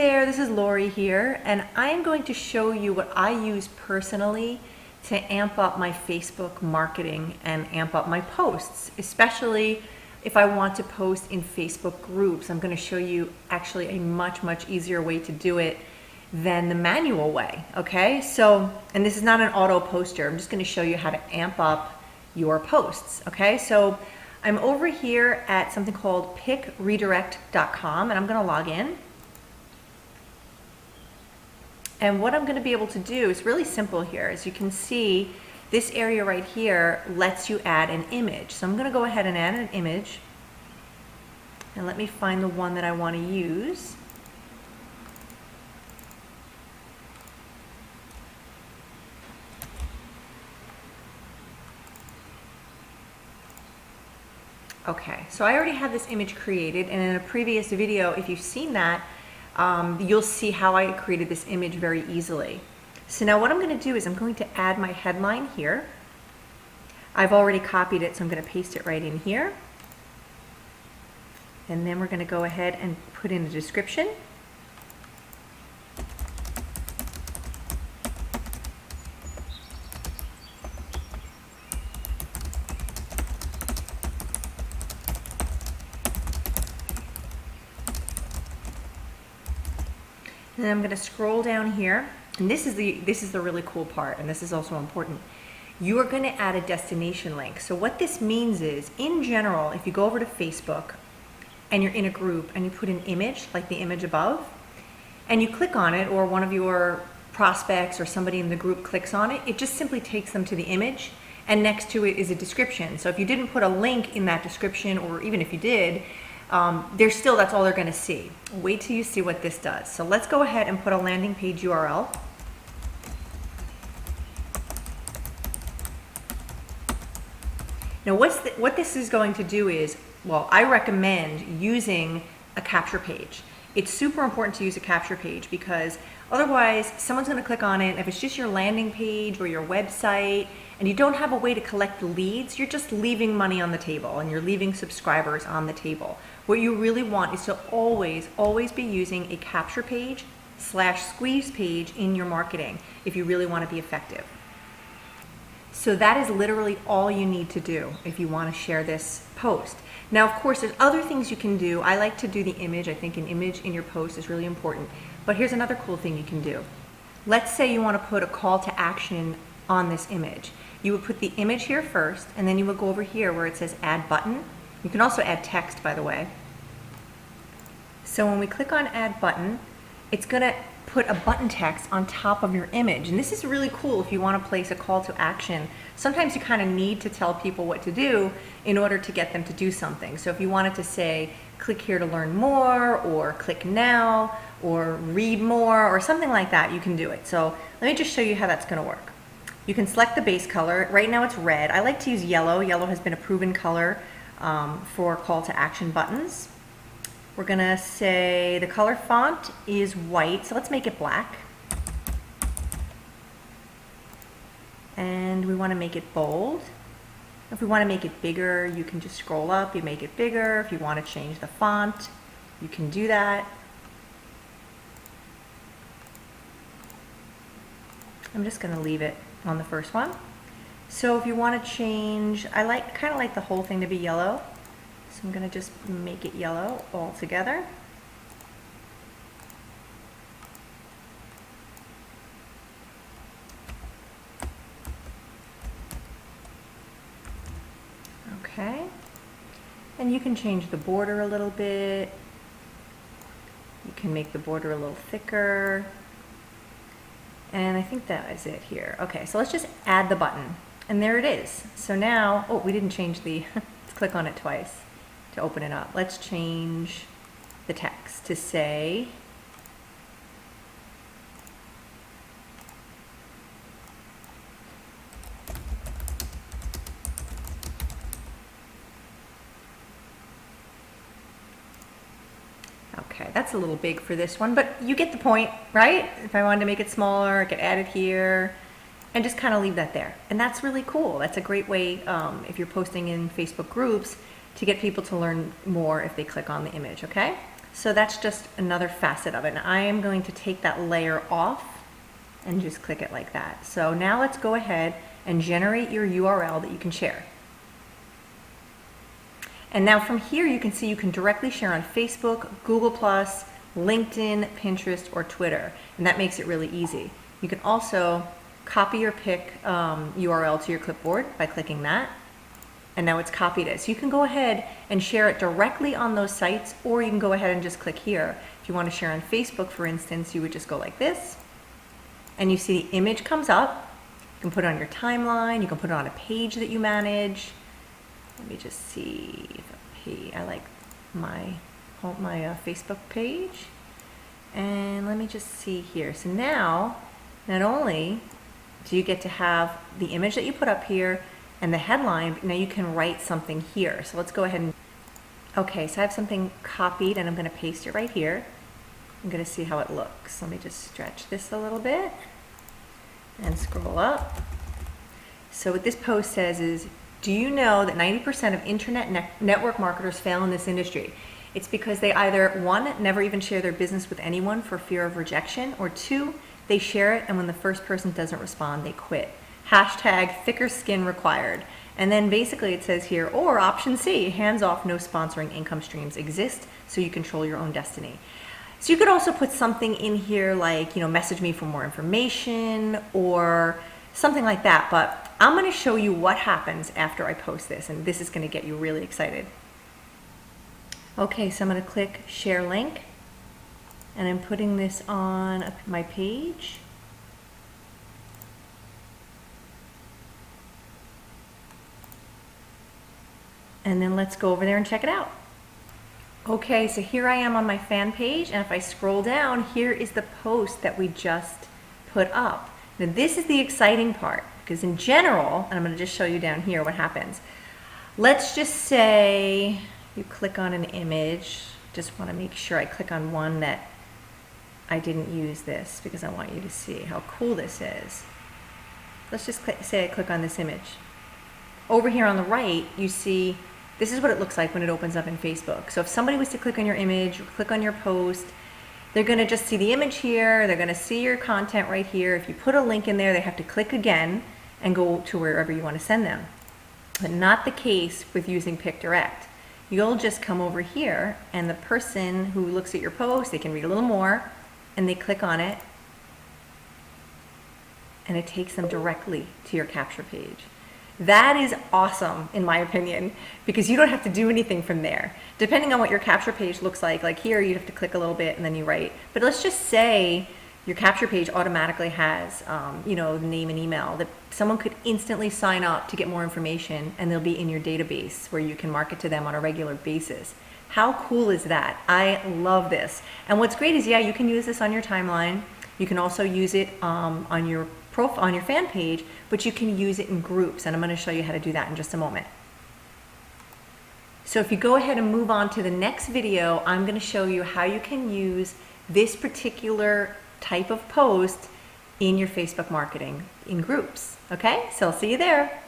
there, this is Lori here, and I'm going to show you what I use personally to amp up my Facebook marketing and amp up my posts, especially if I want to post in Facebook groups. I'm going to show you actually a much easier way to do it than the manual way, okay? So, and this is not an auto poster, I'm just going to show you how to amp up your posts, okay? So I'm over here at something called pickredirect.com, and I'm going to log in. And what I'm going to be able to do is really simple here. As you can see, this area right here lets you add an image. So I'm going to go ahead and add an image. And let me find the one that I want to use. Okay, so I already have this image created, and in a previous video, if you've seen that, you'll see how I created this image very easily. So now what I'm going to do is I'm going to add my headline here. I've already copied it, so I'm going to paste it right in here. And then we're going to go ahead and put in a description. And then I'm going to scroll down here, and this is the really cool part, and this is also important. You are going to add a destination link. So what this means is, in general, if you go over to Facebook and you're in a group and you put an image, like the image above, and you click on it, or one of your prospects or somebody in the group clicks on it, it just simply takes them to the image, and next to it is a description. So if you didn't put a link in that description, or even if you did, that's all they're going to see. Wait till you see what this does. So let's go ahead and put a landing page URL. Now what this is going to do is, well, I recommend using a capture page. It's super important to use a capture page because otherwise someone's going to click on it. And if it's just your landing page or your website and you don't have a way to collect leads, you're just leaving money on the table and you're leaving subscribers on the table. What you really want is to always be using a capture page / squeeze page in your marketing if you really want to be effective. So that is literally all you need to do if you want to share this post. Now, of course, there's other things you can do. I like to do the image. I think an image in your post is really important. But here's another cool thing you can do. Let's say you want to put a call to action on this image. You would put the image here first, and then you would go over here where it says add button. You can also add text, by the way. So when we click on add button, it's going to put a button text on top of your image. And this is really cool if you want to place a call to action. Sometimes you kind of need to tell people what to do in order to get them to do something. So if you wanted to say, click here to learn more, or click now, or read more, or something like that, you can do it. So let me just show you how that's going to work. You can select the base color. Right now it's red. I like to use yellow. Yellow has been a proven color for call to action buttons. We're going to say the color font is white, so let's make it black. And we want to make it bold. If we want to make it bigger, you can just scroll up, you make it bigger. If you want to change the font, you can do that. I'm just going to leave it on the first one. So if you want to change, I kind of like the whole thing to be yellow. So I'm going to just make it yellow all together. Okay. And you can change the border a little bit. You can make the border a little thicker. And I think that is it here. Okay, so let's just add the button. And there it is. So now, oh, we didn't change the, let's click on it twice to open it up. Let's change the text to say, okay, that's a little big for this one, but you get the point, right? If I wanted to make it smaller, I could add it here and just kind of leave that there. And that's really cool. That's a great way, if you're posting in Facebook groups, to get people to learn more if they click on the image, okay? So that's just another facet of it. And I am going to take that layer off and just click it like that. So now let's go ahead and generate your URL that you can share. And now from here you can see you can directly share on Facebook, Google+, LinkedIn, Pinterest, or Twitter. And that makes it really easy. You can also copy your pick URL to your clipboard by clicking that. And now it's copied it. So you can go ahead and share it directly on those sites, or you can go ahead and just click here. If you want to share on Facebook, for instance, you would just go like this, and you see the image comes up. You can put it on your timeline. You can put it on a page that you manage. Let me just see if I like my Facebook page. And let me just see here. So now, not only do you get to have the image that you put up here and the headline, now you can write something here. So let's go ahead and, okay, so I have something copied and I'm going to paste it right here. I'm going to see how it looks. Let me just stretch this a little bit and scroll up. So what this post says is, do you know that 90% of internet network marketers fail in this industry? It's because they either, one, never even share their business with anyone for fear of rejection, or two, they share it and when the first person doesn't respond, they quit. Hashtag thicker skin required. And then basically it says here, or option C, hands off, no sponsoring income streams exist, so you control your own destiny. So you could also put something in here like, message me for more information or something like that. But I'm going to show you what happens after I post this, and this is going to get you really excited. Okay, so I'm going to click share link, and I'm putting this on my page. And then let's go over there and check it out. Okay, so here I am on my fan page, and if I scroll down, here is the post that we just put up. Now this is the exciting part, because in general, and I'm going to just show you down here what happens. Let's just say you click on an image. Just want to make sure I click on one that I didn't use this, because I want you to see how cool this is. Let's just say I click on this image. Over here on the right, you see this is what it looks like when it opens up in Facebook. So if somebody was to click on your image or click on your post, they're going to just see the image here. They're going to see your content right here. If you put a link in there, they have to click again and go to wherever you want to send them. But not the case with using PickDirect. You'll just come over here, and the person who looks at your post, they can read a little more, and they click on it, and it takes them directly to your capture page. That is awesome, in my opinion, because you don't have to do anything from there. Depending on what your capture page looks like here, you'd have to click a little bit and then you write. But let's just say your capture page automatically has, the name and email, that someone could instantly sign up to get more information, and they'll be in your database where you can market to them on a regular basis. How cool is that? I love this. And what's great is, you can use this on your timeline. You can also use it on your profile, on your fan page, but you can use it in groups, and I'm going to show you how to do that in just a moment. So if you go ahead and move on to the next video, I'm going to show you how you can use this particular type of post in your Facebook marketing in groups. Okay, so I'll see you there.